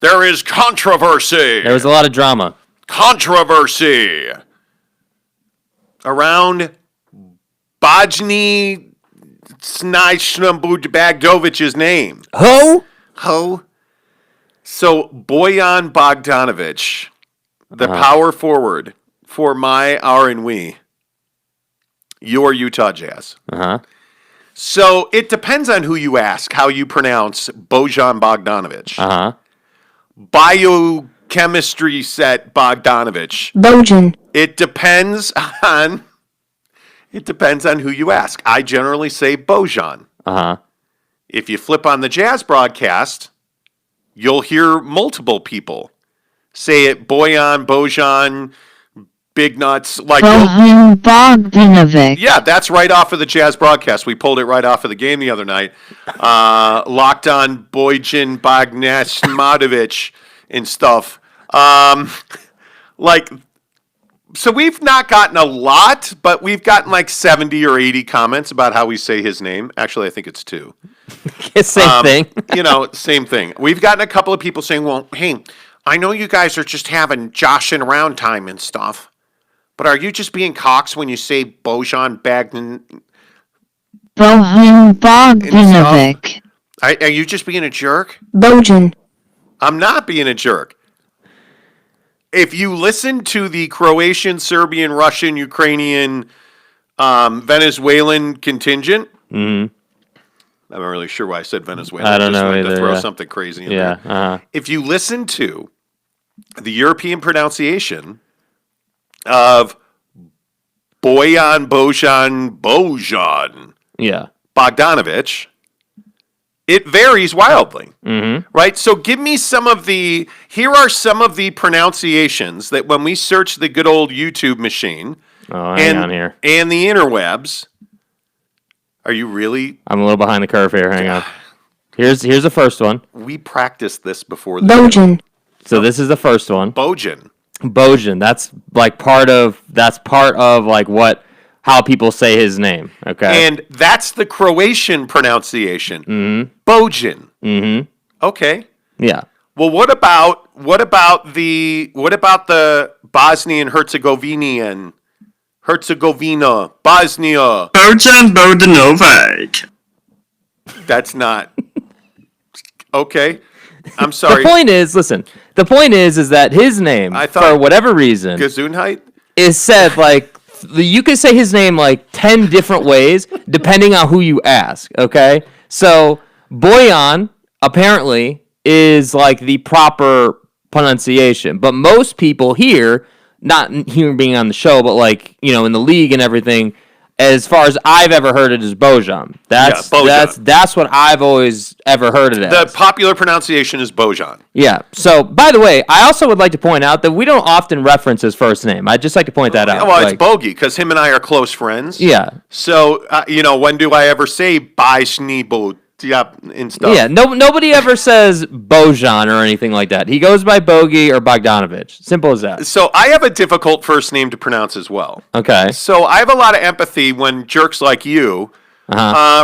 There is controversy. There was a lot of drama. Controversy around Bojan Bogdanovic's name. Ho? So Bojan Bogdanovic, the power forward for our, and your Utah Jazz. So it depends on who you ask, how you pronounce Bojan Bogdanovic. Biochemistry set Bogdanovic. Bojan. It depends on who you ask. I generally say Bojan. If you flip on the Jazz broadcast, you'll hear multiple people say it Bojan, Big Nuts. Like Bojan Bogdanovic. Yeah, that's right off of the Jazz broadcast. We pulled it right off of the game the other night. Locked on Bojan Bogdanovic and stuff. So we've not gotten a lot, but we've gotten like 70 or 80 comments about how we say his name. Actually, I think it's 2. Same thing. Same thing. We've gotten a couple of people saying, well, hey, I know you guys are just having joshing around time and stuff, but are you just being cocks when you say Bojan Bogdanovic? Are you just being a jerk? Bojan. I'm not being a jerk. If you listen to the Croatian, Serbian, Russian, Ukrainian, Venezuelan contingent, I'm not really sure why I said Venezuela. I don't know either. To throw something crazy in there. If you listen to the European pronunciation of Bojan Bogdanovic, it varies wildly, right? So give me here are some of the pronunciations that when we search the good old YouTube machine on here. And the interwebs, are you really? I'm a little behind the curve here. Hang on. Here's the first one. We practiced this before. Bojan. So this is the first one. Bojan. That's like part of like how people say his name. Okay. And that's the Croatian pronunciation. Bojan. Okay. Yeah. Well, what about the Bosnian Herzegovina, Bosnia? Bojan Bogdanovic. That's not okay. I'm sorry. The point is that his name, for whatever reason, Gesundheit, is said like you could say his name like 10 different ways depending on who you ask. Okay, so Bojan apparently is like the proper pronunciation, but most people here, not here being on the show, but like in the league and everything, as far as I've ever heard it, is Bojan. That's what I've always ever heard it as. The popular pronunciation is Bojan. Yeah. So, by the way, I also would like to point out that we don't often reference his first name. I'd just like to point that out. Well, it's Bogey, because him and I are close friends. Yeah. So, when do I ever say Bajsnibo? Yeah, and stuff. Yeah, nobody ever says Bojan or anything like that. He goes by Bogey or Bogdanovic. Simple as that. So I have a difficult first name to pronounce as well. Okay. So I have a lot of empathy when jerks like you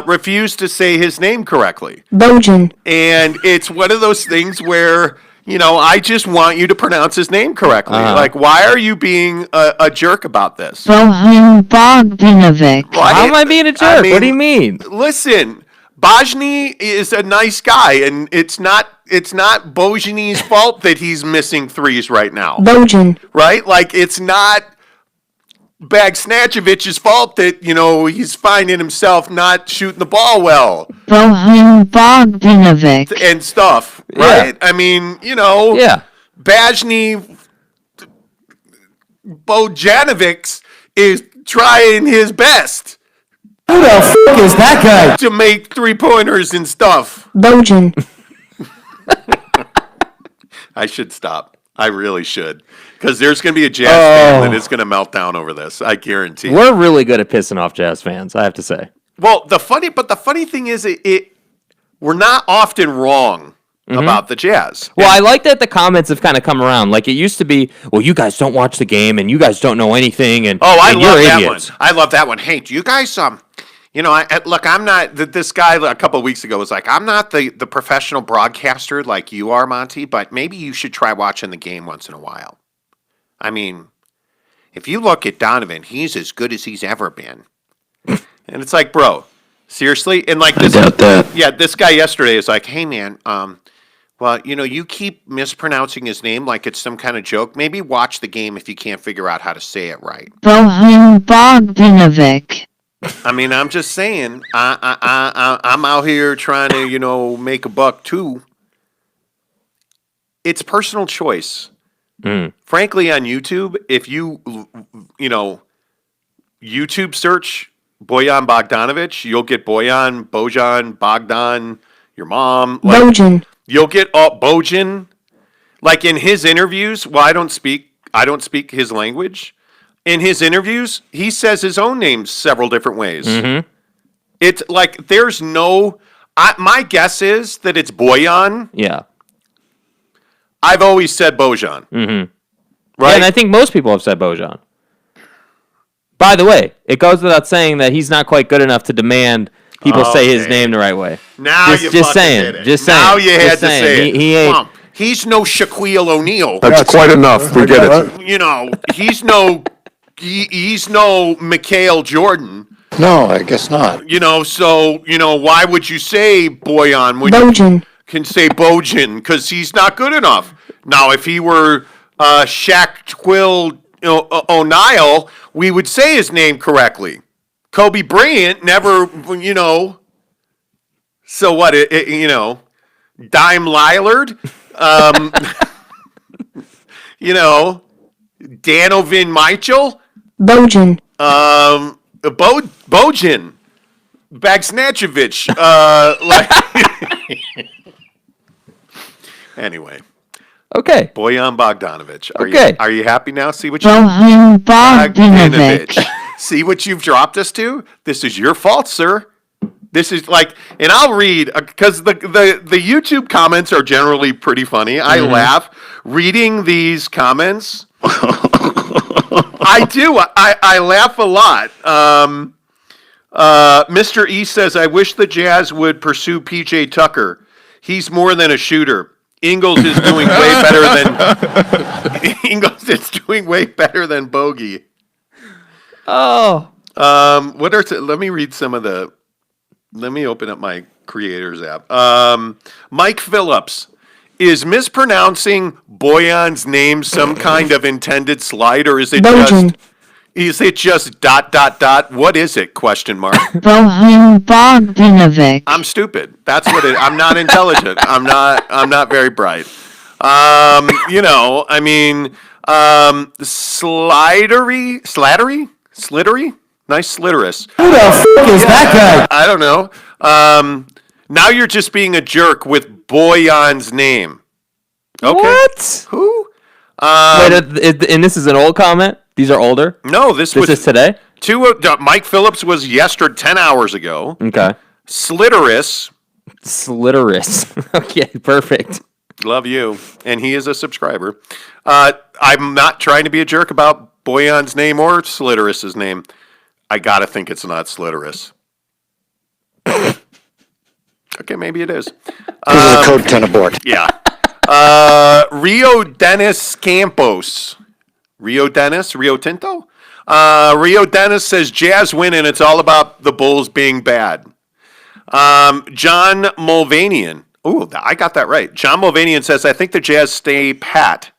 refuse to say his name correctly. Bojan. And it's one of those things where, I just want you to pronounce his name correctly. Like, why are you being a jerk about this? Bojan Bogdanovic. How am I being a jerk? What do you mean? Listen. Bajni is a nice guy, and it's not Bojan's fault that he's missing threes right now. Bojan. Right? Like, it's not Bagsnatchevic's fault that, he's finding himself not shooting the ball well. Bojan Bogdanovic. And stuff, right? Yeah. I mean, Yeah. Bajni Bogdanovic is trying his best. Who the fuck is that guy? To make 3-pointers and stuff. Bojan. I should stop. I really should. Because there's going to be a Jazz fan that is going to melt down over this. I guarantee. We're really good at pissing off Jazz fans, I have to say. Well, the funny thing is, we're not often wrong about the Jazz. Well, I like that the comments have kind of come around. Like, it used to be, well, you guys don't watch the game, and you guys don't know anything, and I and love you're that idiots. one. I love that one. Hey, do you guys Look, I'm not, this guy a couple of weeks ago was like, I'm not the professional broadcaster like you are, Monty, but maybe you should try watching the game once in a while. I mean, if you look at Donovan, he's as good as he's ever been. And it's like, bro, seriously? And like this, I doubt that. Yeah, this guy yesterday is like, hey, man, well, you keep mispronouncing his name like it's some kind of joke. Maybe watch the game if you can't figure out how to say it right. Bojan Bogdanovic. I mean, I'm just saying, I'm out here trying to, make a buck too. It's personal choice. Frankly, on YouTube, if you YouTube search Bojan Bogdanovic, you'll get Bojan, Bogdan, your mom. Bojan. You'll get Bojan. Like in his interviews, well, I don't speak his language. In his interviews, he says his own name several different ways. Mm-hmm. It's like there's no. My guess is that it's Bojan. Yeah. I've always said Bojan. Mm-hmm. Right? Yeah, and I think most people have said Bojan. By the way, it goes without saying that he's not quite good enough to demand people say his name the right way. Now you just fucking saying, did it. Just saying. Now you had just to saying. say it. He ain't. He's no Shaquille O'Neal. That's quite enough. We get it. He's no Mikhail Jordan. No, I guess not. So why would you say Bojan when Bojan. you can say Bojan? Because he's not good enough. Now, if he were Shaquille O'Neal, we would say his name correctly. Kobe Bryant never, So what? Dime Lillard, Danovan Mitchell, Bojan. Bojan, Bagsnatchevich, Anyway. Okay. Bojan Bogdanovic. Are you happy now? See what Bojan Bogdanovic. See what you've dropped us to? This is your fault, sir. This is and I'll read, because the YouTube comments are generally pretty funny. I laugh reading these comments. I do. I laugh a lot. Mr. E says, I wish the Jazz would pursue PJ Tucker. He's more than a shooter. Ingles is doing way better than Bogey. Oh. Let me read some of the. Let me open up my Creators app. Mike Phillips is mispronouncing Bojan's name some kind of intended slight, or is it Bojan. just ... What is it? Question mark. Bojan Bogdanovic. I'm stupid. That's what it. I'm not intelligent. I'm not very bright. Slattery. Nice slitterous. Who the fuck is that guy? I don't know. Now you're just being a jerk with Bojan's name. Okay. What? Who? Wait, and this is an old comment? These are older? No, this is today? Mike Phillips was 10 hours ago. Okay. Slitterous. Okay, perfect. Love you. And he is a subscriber. I'm not trying to be a jerk about Bojan's name or Slitterous's name. I gotta think it's not Slitterous. Okay, maybe it is. This is a code 10 abort. Yeah. Rio Dennis Campos. Rio Tinto? Rio Dennis says Jazz win and it's all about the Bulls being bad. John Mulvanian. Ooh, I got that right. John Mulvanian says, I think the Jazz stay pat.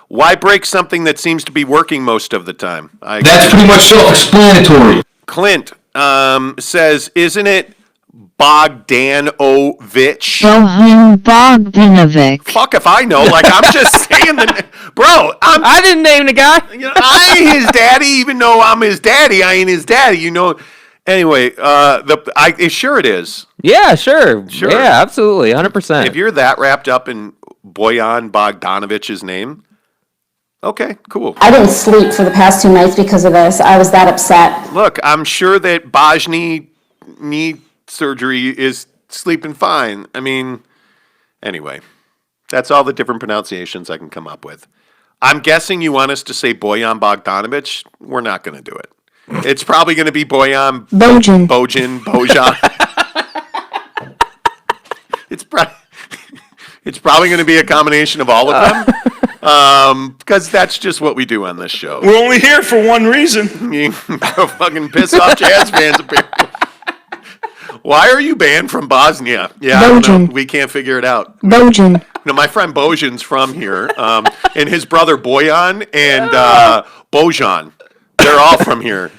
Why break something that seems to be working most of the time? That's pretty much self-explanatory. Clint says, isn't it Bogdanovic? Bojan Bogdanovic. Fuck if I know. Like, I'm just saying bro, I didn't name the guy. I ain't his daddy, even though I'm his daddy. I ain't his daddy, Anyway, sure it is. Yeah, sure. Sure. Yeah, absolutely. 100%. If you're that wrapped up in Bojan Bogdanovic's name, okay, cool. I didn't sleep for the past 2 nights because of this. I was that upset. Look, I'm sure that Bajni knee surgery is sleeping fine. Anyway, that's all the different pronunciations I can come up with. I'm guessing you want us to say Bojan Bogdanovic. We're not going to do it. It's probably going to be Bojan. It's probably going to be a combination of all of them. Because that's just what we do on this show. We're only here for one reason. You fucking piss off Jazz fans, apparently. Why are you banned from Bosnia? Yeah, I don't know. We can't figure it out. Bojan. My friend Bojan's from here, and his brother Bojan and Bojan. They're all from here,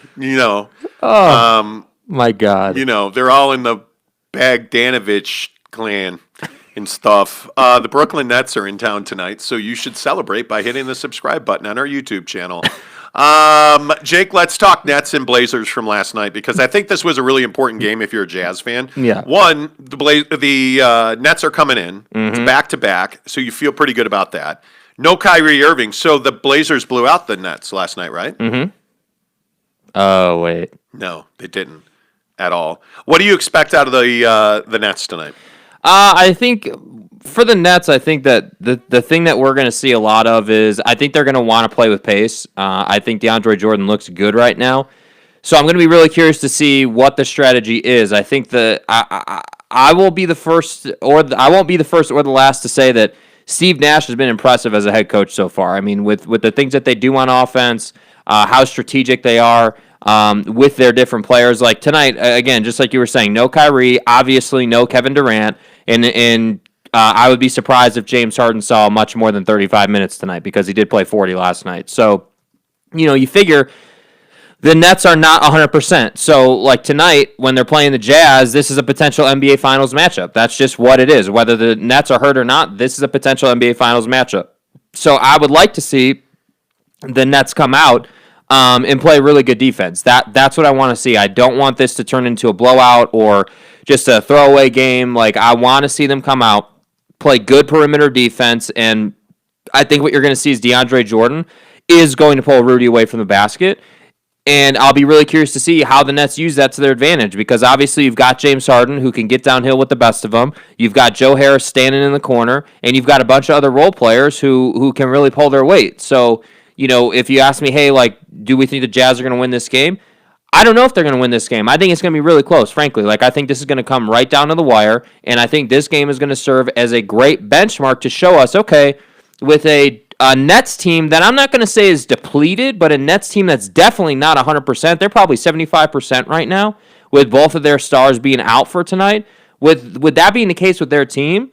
My God. They're all in the Bogdanovic clan and stuff. The Brooklyn Nets are in town tonight, so you should celebrate by hitting the subscribe button on our YouTube channel. Jake, let's talk Nets and Blazers from last night, because I think this was a really important game if you're a Jazz fan. Yeah. One, the Nets are coming in. It's back-to-back, so you feel pretty good about that. No Kyrie Irving, so the Blazers blew out the Nets last night, right? Mm-hmm. Oh, wait. No, they didn't at all. What do you expect out of the Nets tonight? I think for the Nets, I think that the thing that we're going to see a lot of is I think they're going to want to play with pace. I think DeAndre Jordan looks good right now. So I'm going to be really curious to see what the strategy is. I think I will be the first, I won't be the first or the last to say that Steve Nash has been impressive as a head coach so far. I mean, with the things that they do on offense, how strategic they are with their different players. Like tonight, again, just like you were saying, no Kyrie, obviously no Kevin Durant, and I would be surprised if James Harden saw much more than 35 minutes tonight, because he did play 40 last night. So, you figure the Nets are not 100%. So, like tonight, when they're playing the Jazz, this is a potential NBA Finals matchup. That's just what it is. Whether the Nets are hurt or not, this is a potential NBA Finals matchup. So, I would like to see the Nets come out and play really good defense. That's what I want to see. I don't want this to turn into a blowout or just a throwaway game. Like, I want to see them come out, play good perimeter defense, and I think what you're going to see is DeAndre Jordan is going to pull Rudy away from the basket. And I'll be really curious to see how the Nets use that to their advantage, because obviously you've got James Harden, who can get downhill with the best of them. You've got Joe Harris standing in the corner, and you've got a bunch of other role players who can really pull their weight. So, if you ask me, hey, like, do we think the Jazz are going to win this game? I don't know if they're going to win this game. I think it's going to be really close, frankly. Like, I think this is going to come right down to the wire, and I think this game is going to serve as a great benchmark to show us, okay, with a Nets team that I'm not going to say is depleted, but a Nets team that's definitely not 100%. They're probably 75% right now, with both of their stars being out for tonight. With that being the case with their team,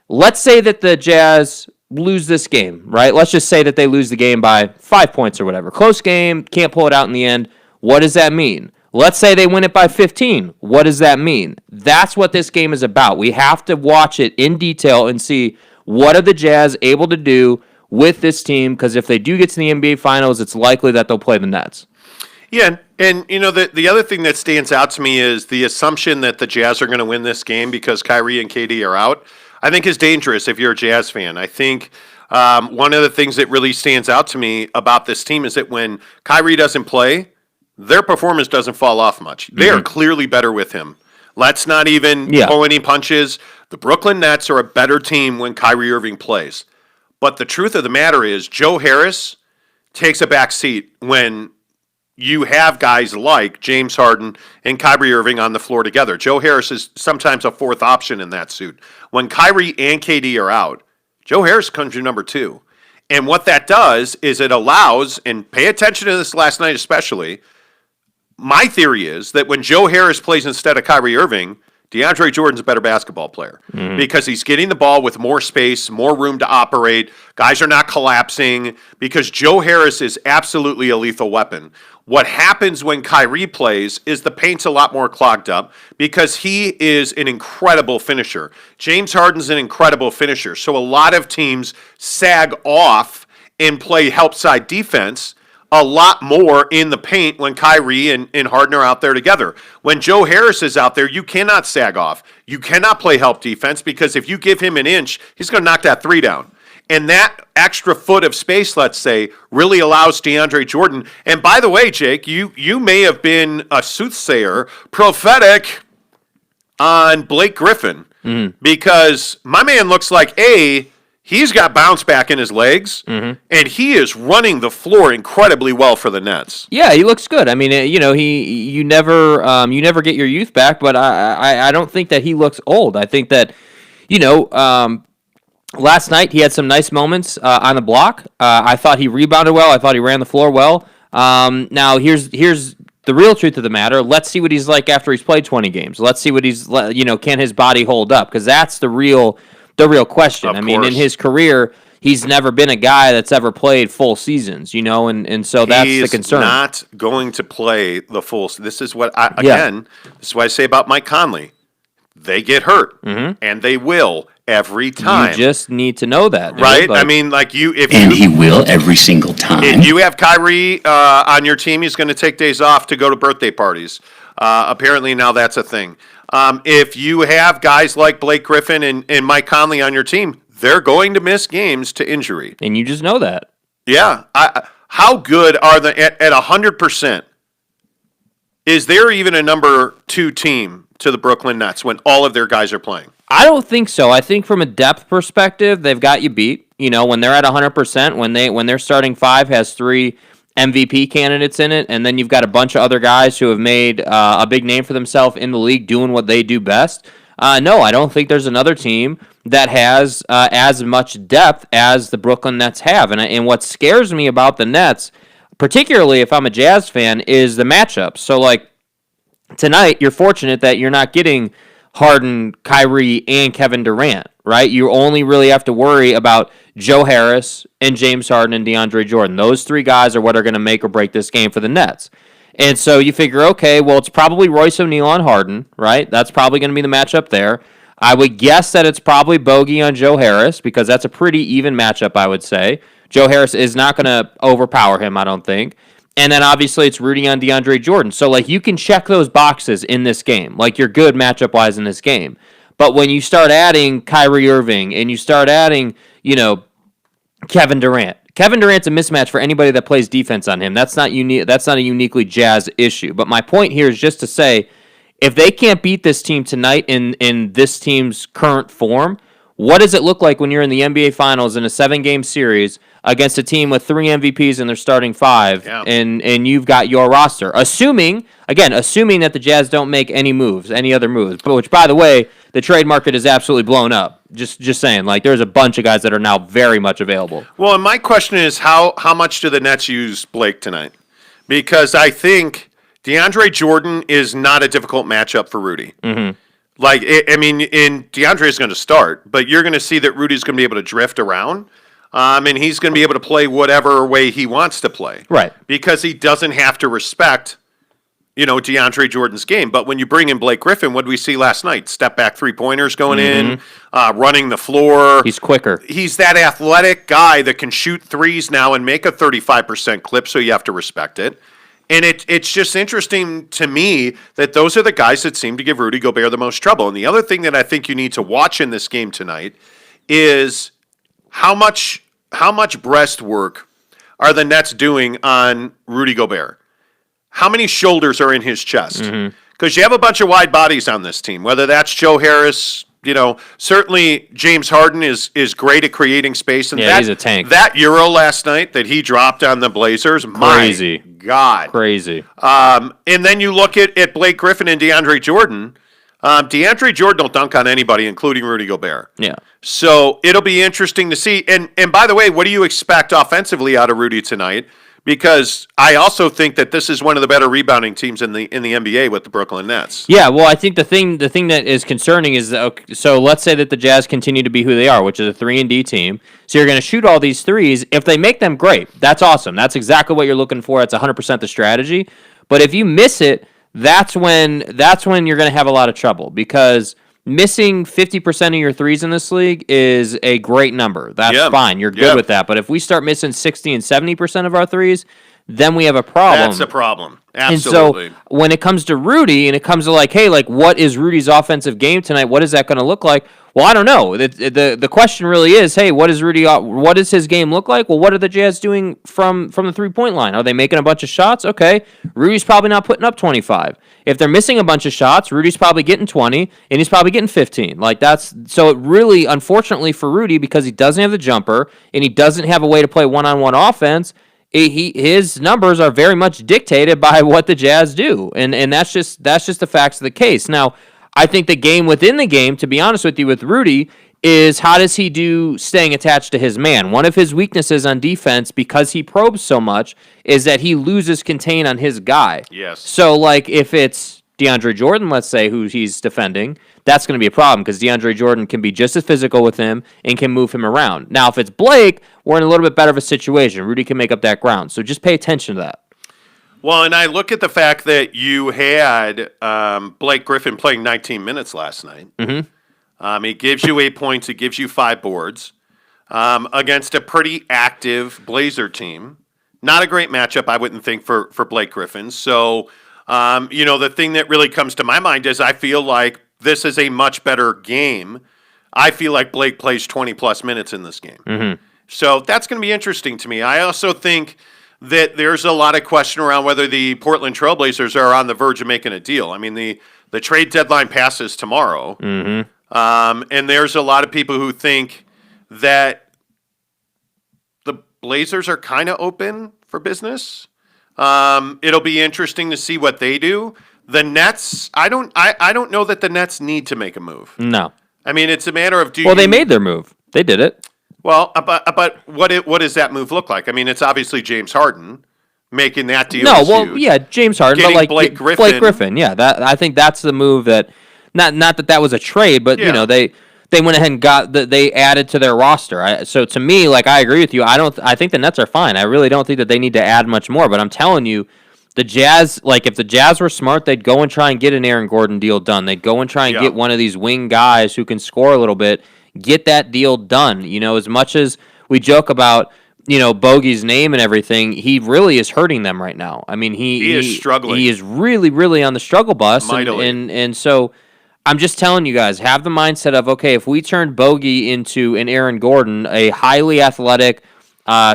let's say that the Jazz lose this game, right? Let's just say that they lose the game by 5 points or whatever. Close game, can't pull it out in the end. What does that mean? Let's say they win it by 15. What does that mean? That's what this game is about. We have to watch it in detail and see what are the Jazz able to do with this team, because if they do get to the NBA Finals, it's likely that they'll play the Nets. Yeah, and the other thing that stands out to me is the assumption that the Jazz are going to win this game because Kyrie and KD are out, I think is dangerous if you're a Jazz fan. I think one of the things that really stands out to me about this team is that when Kyrie doesn't play, their performance doesn't fall off much. They are clearly better with him. Let's not even pull any punches. The Brooklyn Nets are a better team when Kyrie Irving plays. But the truth of the matter is Joe Harris takes a back seat when you have guys like James Harden and Kyrie Irving on the floor together. Joe Harris is sometimes a fourth option in that suit. When Kyrie and KD are out, Joe Harris comes to number 2. And what that does is it allows, and pay attention to this last night especially, my theory is that when Joe Harris plays instead of Kyrie Irving, DeAndre Jordan's a better basketball player because he's getting the ball with more space, more room to operate. Guys are not collapsing because Joe Harris is absolutely a lethal weapon. What happens when Kyrie plays is the paint's a lot more clogged up because he is an incredible finisher. James Harden's an incredible finisher. So a lot of teams sag off and play help side defense a lot more in the paint when Kyrie and Harden are out there together. When Joe Harris is out there, you cannot sag off. You cannot play help defense because if you give him an inch, he's going to knock that 3 down. And that extra foot of space, let's say, really allows DeAndre Jordan. And by the way, Jake, you may have been a soothsayer, prophetic on Blake Griffin because my man looks like, A, He's got bounce back in his legs, and he is running the floor incredibly well for the Nets. Yeah, he looks good. I mean, you never get your youth back, but I don't think that he looks old. I think that, last night he had some nice moments on the block. I thought he rebounded well. I thought he ran the floor well. Now here's the real truth of the matter. Let's see what he's like after he's played 20 games. Let's see what can his body hold up? Because that's the real question. Of I mean, in course. his career, he's never been a guy that's ever played full seasons, and so that's the concern. He's not going to play the full. This is what Yeah. This is what I say about Mike Conley. They get hurt, and they will every time. You just need to know that, dude. Right? Like, I mean, And he will every single time. if you have Kyrie on your team, he's going to take days off to go to birthday parties. Apparently now that's a thing. If you have guys like Blake Griffin and Mike Conley on your team, they're going to miss games to injury. and you just know that. Yeah. How good are the at 100%? Is there even a number 2 team to the Brooklyn Nets when all of their guys are playing? I don't think so. I think from a depth perspective, they've got you beat. When they're at 100%, when their starting 5 has 3 MVP candidates in it, and then you've got a bunch of other guys who have made a big name for themselves in the league doing what they do best. No, I don't think there's another team that has as much depth as the Brooklyn Nets have. And what scares me about the Nets, particularly if I'm a Jazz fan, is the matchup. So, tonight, you're fortunate that you're not getting Harden, Kyrie, and Kevin Durant, right? You only really have to worry about Joe Harris and James Harden and DeAndre Jordan. Those 3 guys are what are going to make or break this game for the Nets. And so you figure, okay, well, it's probably Royce O'Neal on Harden, right? That's probably going to be the matchup there. I would guess that it's probably Bogey on Joe Harris because that's a pretty even matchup, I would say. Joe Harris is not going to overpower him, I don't think. And then obviously it's Rudy on DeAndre Jordan. So you can check those boxes in this game. You're good matchup-wise in this game. But when you start adding Kyrie Irving and you start adding, Kevin Durant. Kevin Durant's a mismatch for anybody that plays defense on him. That's not unique. That's not a uniquely Jazz issue. But my point here is just to say, if they can't beat this team tonight in this team's current form, what does it look like when you're in the NBA Finals in a 7-game series against a team with 3 MVPs in their starting 5, and you've got your roster? Assuming that the Jazz don't make any other moves, which, by the way, the trade market is absolutely blown up. Just saying, there's a bunch of guys that are now very much available. Well, and my question is, how much do the Nets use Blake tonight? Because I think DeAndre Jordan is not a difficult matchup for Rudy. Mm-hmm. DeAndre is going to start, but you're going to see that Rudy's going to be able to drift around. And he's going to be able to play whatever way he wants to play. Right. Because he doesn't have to respect, DeAndre Jordan's game. But when you bring in Blake Griffin, what did we see last night? Step back 3-pointers going in, running the floor. He's quicker. He's that athletic guy that can shoot threes now and make a 35% clip, so you have to respect it. And it's just interesting to me that those are the guys that seem to give Rudy Gobert the most trouble. And the other thing that I think you need to watch in this game tonight is how much breast work are the Nets doing on Rudy Gobert? How many shoulders are in his chest? Because you have a bunch of wide bodies on this team, whether that's Joe Harris. Certainly James Harden is great at creating space. And he's a tank. That Euro last night that he dropped on the Blazers, crazy. My God. Crazy. And then you look at Blake Griffin and DeAndre Jordan. DeAndre Jordan will dunk on anybody, including Rudy Gobert. Yeah. So it'll be interesting to see. And by the way, what do you expect offensively out of Rudy tonight? Because I also think that this is one of the better rebounding teams in the NBA with the Brooklyn Nets. Yeah, well, I think the thing that is concerning is that, so let's say that the Jazz continue to be who they are, which is a 3-and-D team. So you're going to shoot all these threes. If they make them, great. That's awesome. That's exactly what you're looking for. That's 100% the strategy. But if you miss it, that's when you're going to have a lot of trouble, because missing 50% of your threes in this league is a great number. That's fine. You're good with that. But if we start missing 60 and 70% of our threes, then we have a problem. That's a problem. Absolutely. And so when it comes to Rudy, and it comes to hey, what is Rudy's offensive game tonight? What is that going to look like? Well, I don't know. The question really is, hey, what does his game look like? Well, what are the Jazz doing from the 3-point line? Are they making a bunch of shots? Okay, Rudy's probably not putting up 25. If they're missing a bunch of shots, Rudy's probably getting 20, and he's probably getting 15. So it really, unfortunately for Rudy, because he doesn't have the jumper, and he doesn't have a way to play one-on-one offense, his numbers are very much dictated by what the Jazz do, and that's just the facts of the case. Now, I think the game within the game, to be honest with you, with Rudy, is how does he do staying attached to his man? One of his weaknesses on defense, because he probes so much, is that he loses contain on his guy. Yes. So, like, if it's DeAndre Jordan, let's say, who he's defending, that's going to be a problem because DeAndre Jordan can be just as physical with him and can move him around. Now, if it's Blake, we're in a little bit better of a situation. Rudy can make up that ground. So just pay attention to that. Well, and I look at the fact that you had Blake Griffin playing 19 minutes last night. Mm-hmm. He gives you 8 points. He gives you 5 boards against a pretty active Blazer team. Not a great matchup, I wouldn't think, for Blake Griffin. So, the thing that really comes to my mind is I feel like this is a much better game. I feel like Blake plays 20-plus minutes in this game. Mm-hmm. So that's going to be interesting to me. I also think that there's a lot of question around whether the Portland Trailblazers are on the verge of making a deal. I mean, the trade deadline passes tomorrow, and there's a lot of people who think that the Blazers are kind of open for business. It'll be interesting to see what they do. The Nets, I don't know that the Nets need to make a move. No. I mean, it's a matter of they made their move. They did it. Well, but what does that move look like? I mean, it's obviously James Harden making that deal. No, well, huge. Yeah, James Harden, getting but like Blake Griffin. Yeah, I think that's the move that not that was a trade, but they went ahead and they added to their roster. So to me, like I agree with you. I think the Nets are fine. I really don't think that they need to add much more. But I'm telling you, the Jazz, like if the Jazz were smart, they'd go and try and get an Aaron Gordon deal done. They'd go and try and get one of these wing guys who can score a little bit. Get that deal done. As much as we joke about, Bogey's name and everything, he really is hurting them right now. I mean, he is struggling. He is really, really on the struggle bus. Mightily. And so I'm just telling you guys, have the mindset of, okay, if we turn Bogey into an Aaron Gordon, a highly athletic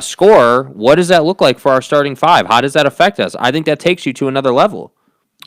scorer, what does that look like for our starting five? How does that affect us? I think that takes you to another level.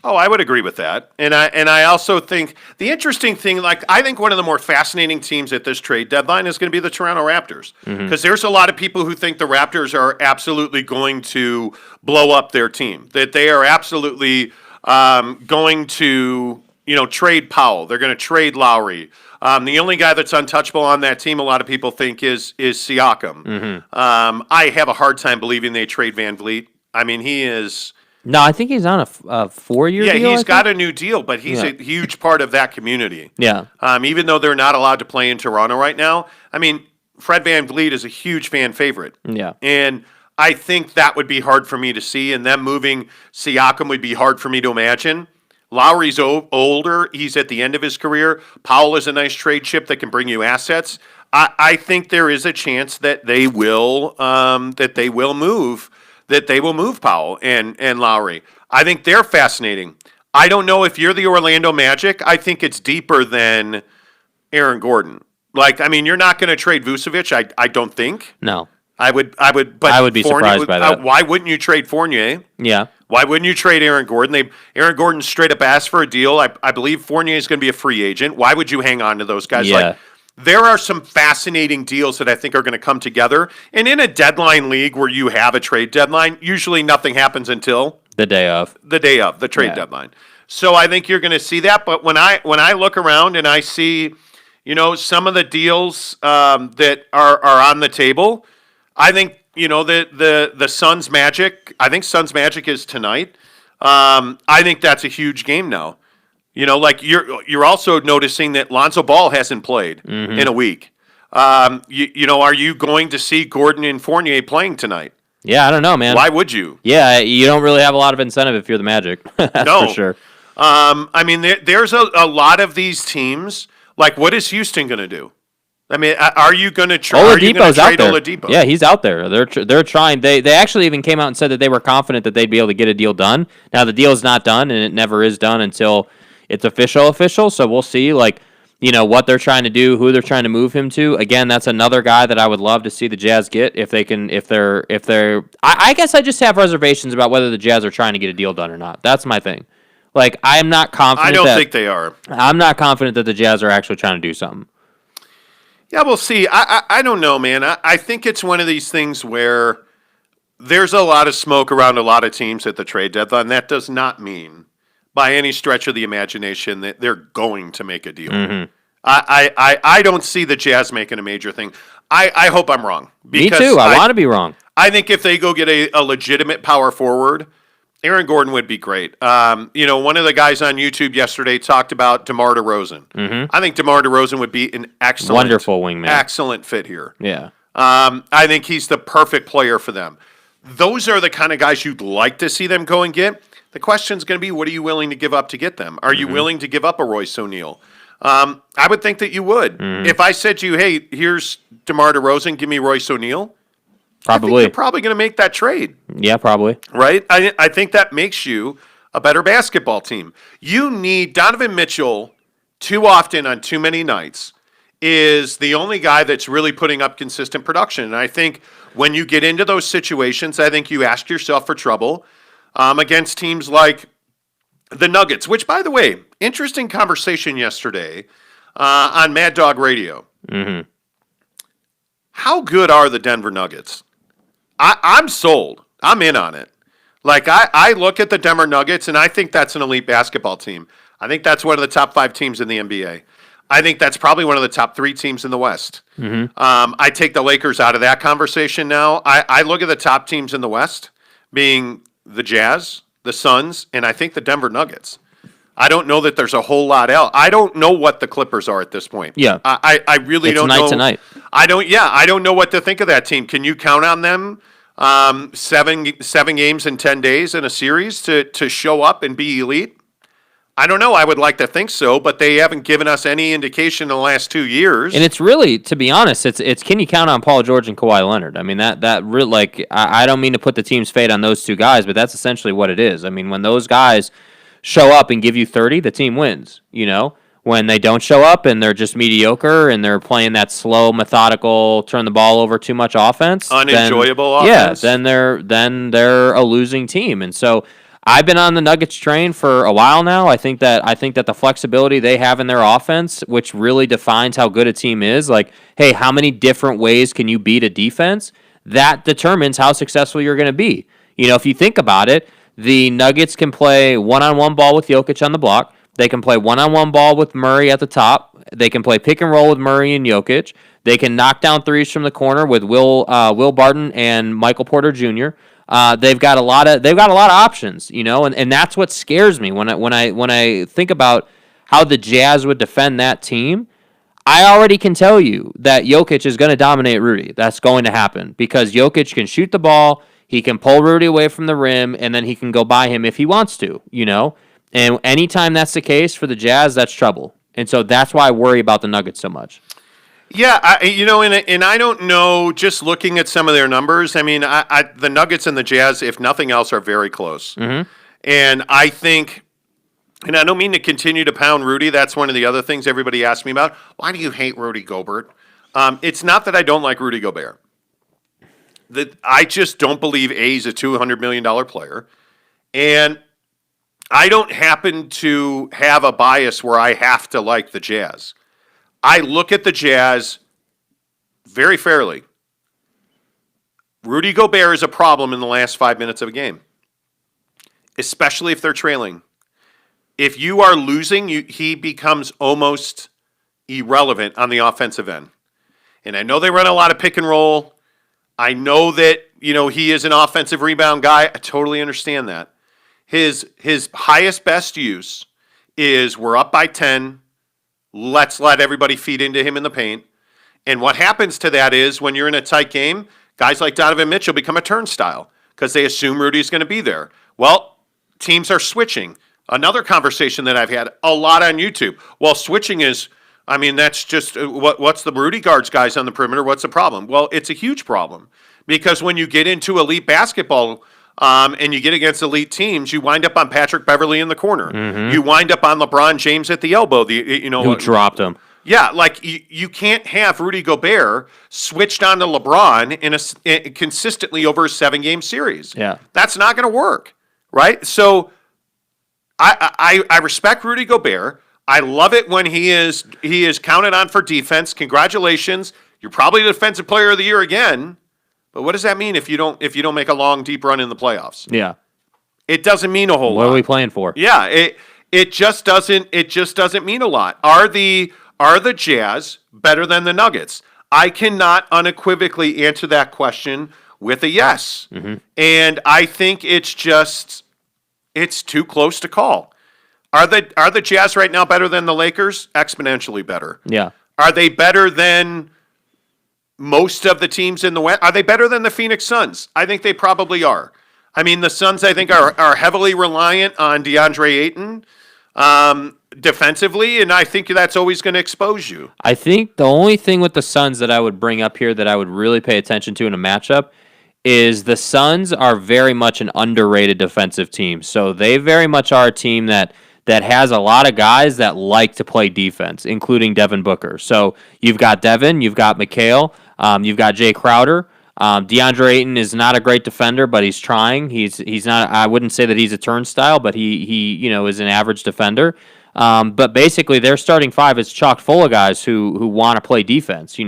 Oh, I would agree with that. And I also think the interesting thing, I think one of the more fascinating teams at this trade deadline is going to be the Toronto Raptors. Because there's a lot of people who think the Raptors are absolutely going to blow up their team. That they are absolutely going to, trade Powell. They're going to trade Lowry. The only guy that's untouchable on that team, a lot of people think, is Siakam. I have a hard time believing they trade Van Vliet. I mean, he is... No, I think he's on a 4-year deal. Yeah, he's got a new deal, but he's a huge part of that community. Yeah. Even though they're not allowed to play in Toronto right now, I mean, Fred VanVleet is a huge fan favorite. Yeah. And I think that would be hard for me to see, and them moving Siakam would be hard for me to imagine. Lowry's older. He's at the end of his career. Powell is a nice trade chip that can bring you assets. I think there is a chance that they will move. That they will move Powell and Lowry. I think they're fascinating. I don't know if you're the Orlando Magic. I think it's deeper than Aaron Gordon. You're not going to trade Vucevic. I don't think. No. I would. But I would be surprised by that. Why wouldn't you trade Fournier? Yeah. Why wouldn't you trade Aaron Gordon? Aaron Gordon straight up asked for a deal. I believe Fournier is going to be a free agent. Why would you hang on to those guys? Yeah. There are some fascinating deals that I think are going to come together. And in a deadline league where you have a trade deadline, usually nothing happens until the day of the trade deadline. So I think you're going to see that. But when I look around and I see, some of the deals that are on the table, I think, the Suns Magic, I think Suns Magic is tonight. I think that's a huge game now. You're also noticing that Lonzo Ball hasn't played in a week. Are you going to see Gordon and Fournier playing tonight? Yeah, I don't know, man. Why would you? Yeah, you don't really have a lot of incentive if you're the Magic. That's no. for sure. There's a lot of these teams. What is Houston going to do? I mean, are you going to trade Oladipo? Yeah, he's out there. They're trying. They actually even came out and said that they were confident that they'd be able to get a deal done. Now the deal's not done, and it never is done until it's official. So we'll see. what they're trying to do, who they're trying to move him to. Again, that's another guy that I would love to see the Jazz get if they're. I guess I just have reservations about whether the Jazz are trying to get a deal done or not. That's my thing. Like, I'm not confident. I don't think they are. I'm not confident that the Jazz are actually trying to do something. Yeah, we'll see. I don't know, man. I think it's one of these things where there's a lot of smoke around a lot of teams at the trade deadline. That does not mean, by any stretch of the imagination, that they're going to make a deal. Mm-hmm. I don't see the Jazz making a major thing. I hope I'm wrong. Me too. I want to be wrong. I think if they go get a legitimate power forward, Aaron Gordon would be great. One of the guys on YouTube yesterday talked about DeMar DeRozan. Mm-hmm. I think DeMar DeRozan would be an wonderful wingman. Excellent fit here. Yeah. I think he's the perfect player for them. Those are the kind of guys you'd like to see them go and get. The question's going to be, what are you willing to give up to get them? Are you willing to give up a Royce O'Neal? I would think that you would. If I said to you, hey, here's DeMar DeRozan, give me Royce O'Neal, I think you're probably going to make that trade. Yeah, probably. Right? I think that makes you a better basketball team. You need Donovan Mitchell too often on too many nights is the only guy that's really putting up consistent production. And I think when you get into those situations, I think you ask yourself for trouble against teams like the Nuggets, which, by the way, interesting conversation yesterday on Mad Dog Radio. Mm-hmm. How good are the Denver Nuggets? I'm sold. I'm in on it. Like, I look at the Denver Nuggets, and I think that's an elite basketball team. I think that's one of the top 5 teams in the NBA. I think that's probably one of the top 3 teams in the West. Mm-hmm. I take the Lakers out of that conversation now. I look at the top teams in the West being the Jazz, the Suns, and I think the Denver Nuggets. I don't know that there's a whole lot else. I don't know what the Clippers are at this point. Yeah. I really don't know. It's night to night. I don't know what to think of that team. Can you count on them 7 games in 10 days in a series to show up and be elite? I don't know. I would like to think so, but they haven't given us any indication in the last 2 years. And it's really, to be honest, it's can you count on Paul George and Kawhi Leonard? I mean, that really, like, I don't mean to put the team's fate on those 2 guys, but that's essentially what it is. I mean, when those guys show up and give you 30, the team wins, When they don't show up and they're just mediocre and they're playing that slow, methodical, turn the ball over too much offense, unenjoyable offense. Yeah, then they're a losing team. And so I've been on the Nuggets train for a while now. I think that the flexibility they have in their offense, which really defines how good a team is, like, hey, how many different ways can you beat a defense? That determines how successful you're going to be. If you think about it, the Nuggets can play one-on-one ball with Jokic on the block. They can play one-on-one ball with Murray at the top. They can play pick and roll with Murray and Jokic. They can knock down threes from the corner with Will Barton and Michael Porter Jr. They've got a lot of options, and that's what scares me when I think about how the Jazz would defend that team. I already can tell you that Jokic is going to dominate Rudy. That's going to happen because Jokic can shoot the ball, he can pull Rudy away from the rim, and then he can go by him if he wants to, And anytime that's the case for the Jazz, that's trouble. And so that's why I worry about the Nuggets so much. Yeah, and I don't know, just looking at some of their numbers, I mean, the Nuggets and the Jazz, if nothing else, are very close. Mm-hmm. And I think, and I don't mean to continue to pound Rudy, that's one of the other things everybody asks me about. Why do you hate Rudy Gobert? It's not that I don't like Rudy Gobert. I just don't believe he's a $200 million player. And I don't happen to have a bias where I have to like the Jazz. I look at the Jazz very fairly. Rudy Gobert is a problem in the last 5 minutes of a game, especially if they're trailing. If you are losing, he becomes almost irrelevant on the offensive end. And I know they run a lot of pick and roll. I know that, he is an offensive rebound guy. I totally understand that. His highest best use is we're up by 10. Let's let everybody feed into him in the paint. And what happens to that is when you're in a tight game, guys like Donovan Mitchell become a turnstile because they assume Rudy's going to be there. Well, teams are switching. Another conversation that I've had a lot on YouTube. Well, switching is, that's just what's the Rudy guards guys on the perimeter? What's the problem? Well, it's a huge problem because when you get into elite basketball and you get against elite teams, you wind up on Patrick Beverly in the corner. Mm-hmm. You wind up on LeBron James at the elbow. Who dropped him. Yeah, like you can't have Rudy Gobert switched on to LeBron consistently over a 7-game series. Yeah. That's not going to work, right? So I respect Rudy Gobert. I love it when he is counted on for defense. Congratulations. You're probably the defensive player of the year again. But what does that mean if you don't make a long, deep run in the playoffs? Yeah. It doesn't mean a whole lot. What are we playing for? Yeah, it just doesn't mean a lot. Are the Jazz better than the Nuggets? I cannot unequivocally answer that question with a yes. Mm-hmm. And I think it's too close to call. Are the Jazz right now better than the Lakers? Exponentially better. Yeah. Are they better than most of the teams in the West? Are they better than the Phoenix Suns? I think they probably are. I mean, the Suns, I think, are heavily reliant on DeAndre Ayton defensively, and I think that's always going to expose you. I think the only thing with the Suns that I would bring up here that I would really pay attention to in a matchup is the Suns are very much an underrated defensive team. So they very much are a team that has a lot of guys that like to play defense, including Devin Booker. So you've got Devin, you've got Mikal, you've got Jay Crowder. DeAndre Ayton is not a great defender, but he's trying. He's not. I wouldn't say that he's a turnstile, but he is an average defender. But basically, their starting five is chock full of guys who want to play defense.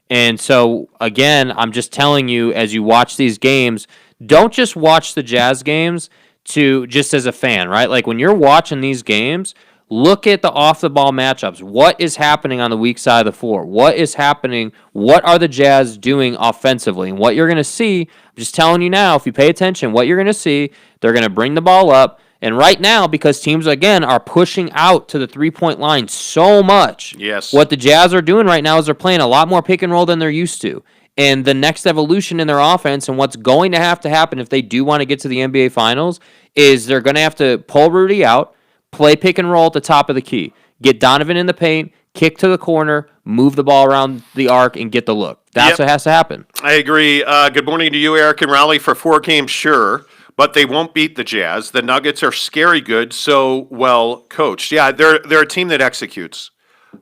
And so again, I'm just telling you, as you watch these games, don't just watch the Jazz games just as a fan, right? Like when you're watching these games, look at the off-the-ball matchups. What is happening on the weak side of the floor? What is happening? What are the Jazz doing offensively? And what you're going to see, I'm just telling you now, if you pay attention, what you're going to see, they're going to bring the ball up. And right now, because teams, again, are pushing out to the three-point line so much, yes, what the Jazz are doing right now is they're playing a lot more pick and roll than they're used to. And the next evolution in their offense and what's going to have to happen if they do want to get to the NBA Finals is they're going to have to pull Rudy out, play pick and roll at the top of the key. Get Donovan in the paint, kick to the corner, move the ball around the arc, and get the look. That's what has to happen. I agree. Good morning to you, Eric and Raleigh. For 4 games, sure, but they won't beat the Jazz. The Nuggets are scary good, so well coached. Yeah, they're a team that executes.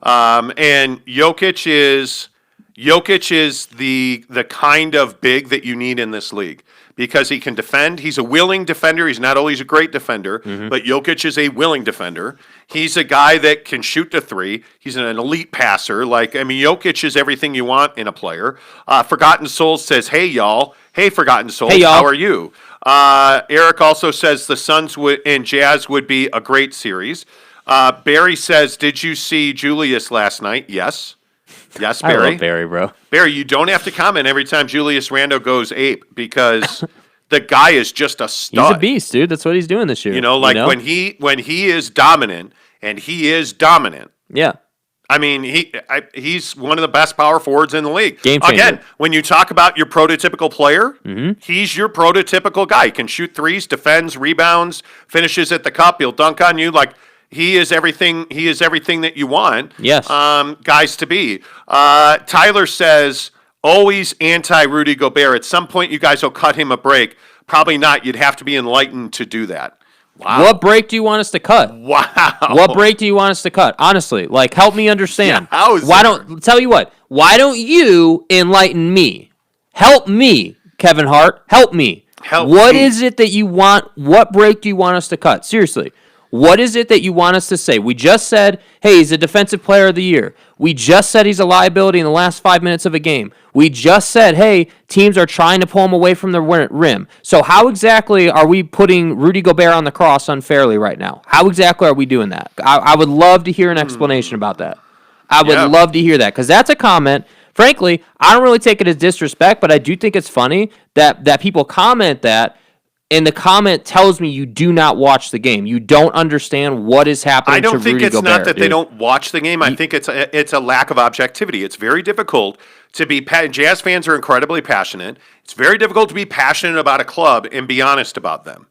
And Jokic is the kind of big that you need in this league. Because he can defend. He's a willing defender. He's not always a great defender, but Jokic is a willing defender. He's a guy that can shoot the three. He's an elite passer. Jokic is everything you want in a player. Forgotten Souls says, hey, y'all. Hey, Forgotten Souls. Hey, y'all. How are you? Eric also says the Suns and Jazz would be a great series. Barry says, did you see Julius last night? Yes. Yes, Barry. I love Barry, bro. Barry, you don't have to comment every time Julius Randle goes ape because the guy is just a stud. He's a beast, dude. That's what he's doing this year. When he is dominant, and he is dominant. Yeah. I mean, he's one of the best power forwards in the league. Game changer. Again, when you talk about your prototypical player, he's your prototypical guy. He can shoot threes, defends, rebounds, finishes at the cup. He'll dunk on you. He is everything. He is everything that you want. Yes. Guys to be. Tyler says always anti Rudy Gobert. At some point, you guys will cut him a break. Probably not. You'd have to be enlightened to do that. Wow. What break do you want us to cut? Wow. What break do you want us to cut? Honestly, help me understand. Yeah, tell you what? Why don't you enlighten me? Help me, Kevin Hart. Help me. What is it that you want? What break do you want us to cut? Seriously. What is it that you want us to say? We just said, hey, he's a defensive player of the year. We just said he's a liability in the last 5 minutes of a game. We just said, hey, teams are trying to pull him away from the rim. So how exactly are we putting Rudy Gobert on the cross unfairly right now? How exactly are we doing that? I would love to hear an explanation about that. I would love to hear that because that's a comment. Frankly, I don't really take it as disrespect, but I do think it's funny that people comment that. And the comment tells me you do not watch the game. You don't understand what is happening to Rudy Gobert. I don't think it's not that they don't watch the game. I think it's a lack of objectivity. It's very difficult to be Jazz fans are incredibly passionate. It's very difficult to be passionate about a club and be honest about them.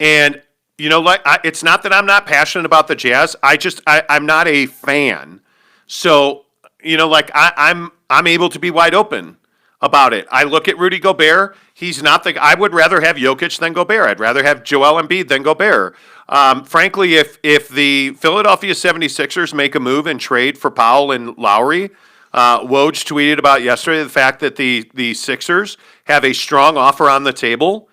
And it's not that I'm not passionate about the Jazz. I'm not a fan. So I'm able to be wide open about it. I look at Rudy Gobert. He's not I would rather have Jokic than Gobert. I'd rather have Joel Embiid than Gobert. Frankly, if the Philadelphia 76ers make a move and trade for Powell and Lowry, Woj tweeted about yesterday the fact that the Sixers have a strong offer on the table.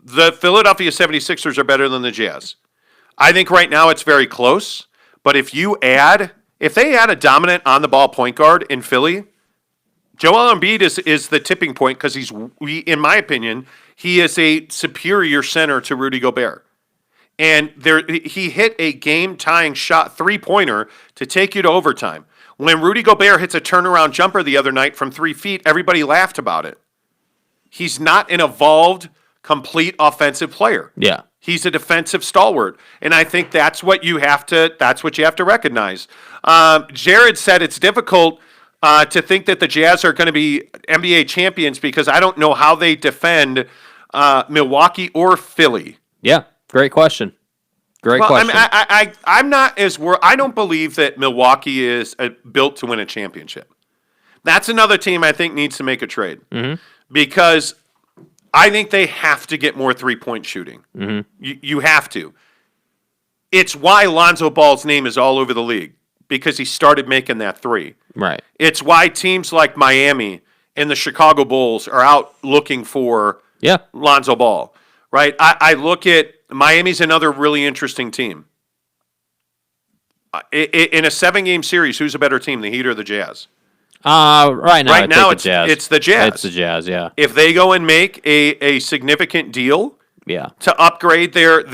The Philadelphia 76ers are better than the Jazz. I think right now it's very close, but if they add a dominant on-the-ball point guard in Philly, Joel Embiid is the tipping point because in my opinion, he is a superior center to Rudy Gobert. And he hit a game-tying shot, three-pointer, to take you to overtime. When Rudy Gobert hits a turnaround jumper the other night from 3 feet, everybody laughed about it. He's not an evolved, complete offensive player. Yeah. He's a defensive stalwart, and I think that's what you have to recognize. Jared said it's difficult to think that the Jazz are going to be NBA champions because I don't know how they defend Milwaukee or Philly. Yeah, great question. Question. I'm not as worried. I don't believe that Milwaukee is built to win a championship. That's another team I think needs to make a trade because I think they have to get more three-point shooting. You have to. It's why Lonzo Ball's name is all over the league because he started making that three. Right. It's why teams like Miami and the Chicago Bulls are out looking for Lonzo Ball. Right. I look at Miami's another really interesting team. In a 7-game series, who's a better team, the Heat or the Jazz? Right now it's the Jazz. It's the Jazz, yeah. If they go and make a significant deal, yeah, to upgrade their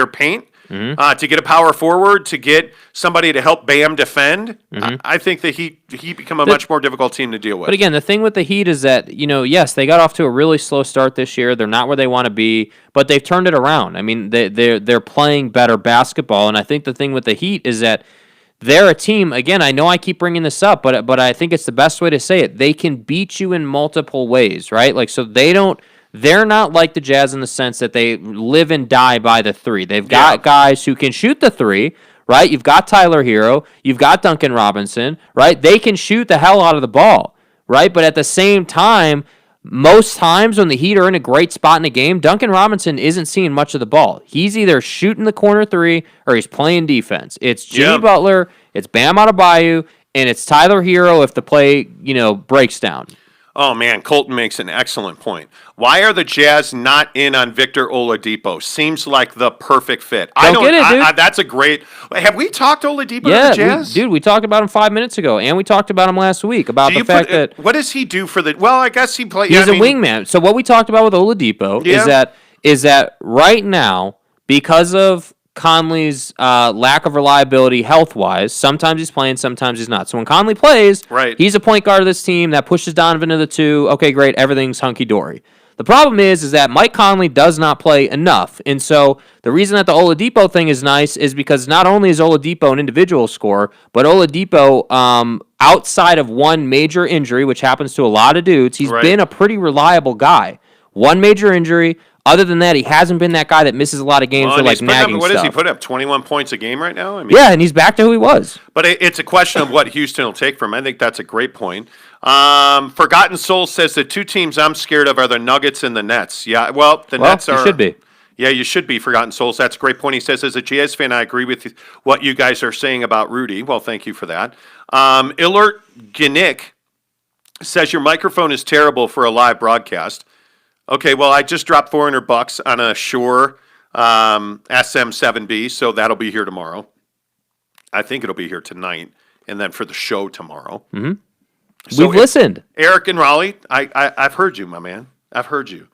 paint, to get a power forward, to get somebody to help Bam defend, I think that he become a much more difficult team to deal with. But again, the thing with the Heat is that, yes, they got off to a really slow start this year. They're not where they want to be, but they've turned it around. I mean, they're playing better basketball, and I think the thing with the Heat is that they're a team, again, I know I keep bringing this up, but I think it's the best way to say it. They can beat you in multiple ways, right? Like, so they're not like the Jazz in the sense that they live and die by the three. They've got guys who can shoot the three, right? You've got Tyler Hero. You've got Duncan Robinson, right? They can shoot the hell out of the ball, right? But at the same time, most times when the Heat are in a great spot in a game, Duncan Robinson isn't seeing much of the ball. He's either shooting the corner three or he's playing defense. It's Jimmy Butler, it's Bam Adebayo, and it's Tyler Hero if the play, breaks down. Oh, man, Colton makes an excellent point. Why are the Jazz not in on Victor Oladipo? Seems like the perfect fit. Don't get it, dude. That's a great... Have we talked Oladipo to the Jazz? We talked about him 5 minutes ago, and we talked about him last week, about the fact that... What does he do for the... Well, I guess he plays... He's a wingman. So what we talked about with Oladipo is that right now, because of Conley's lack of reliability health-wise, sometimes he's playing, sometimes he's not. So when Conley plays, he's a point guard of this team that pushes Donovan to the two. Okay, great, everything's hunky-dory. The problem is that Mike Conley does not play enough. And so the reason that the Oladipo thing is nice is because not only is Oladipo an individual scorer, but Oladipo, outside of one major injury, which happens to a lot of dudes, he's been a pretty reliable guy. One major injury. Other than that, he hasn't been that guy that misses a lot of games for nagging stuff. What does he put up? 21 points a game right now? And he's back to who he was. But it's a question of what Houston will take from him. I think that's a great point. Forgotten Soul says the two teams I'm scared of are the Nuggets and the Nets. Yeah, the Nets are... You should be. Yeah, you should be, Forgotten Souls. That's a great point. He says, as a Jazz fan, I agree with what you guys are saying about Rudy. Well, thank you for that. Illert Ginick says, your microphone is terrible for a live broadcast. Okay, well, I just dropped $400 on a Shure SM7B, so that'll be here tomorrow. I think it'll be here tonight, and then for the show tomorrow. So we've listened. Eric and Raleigh, I've heard you, my man. I've heard you.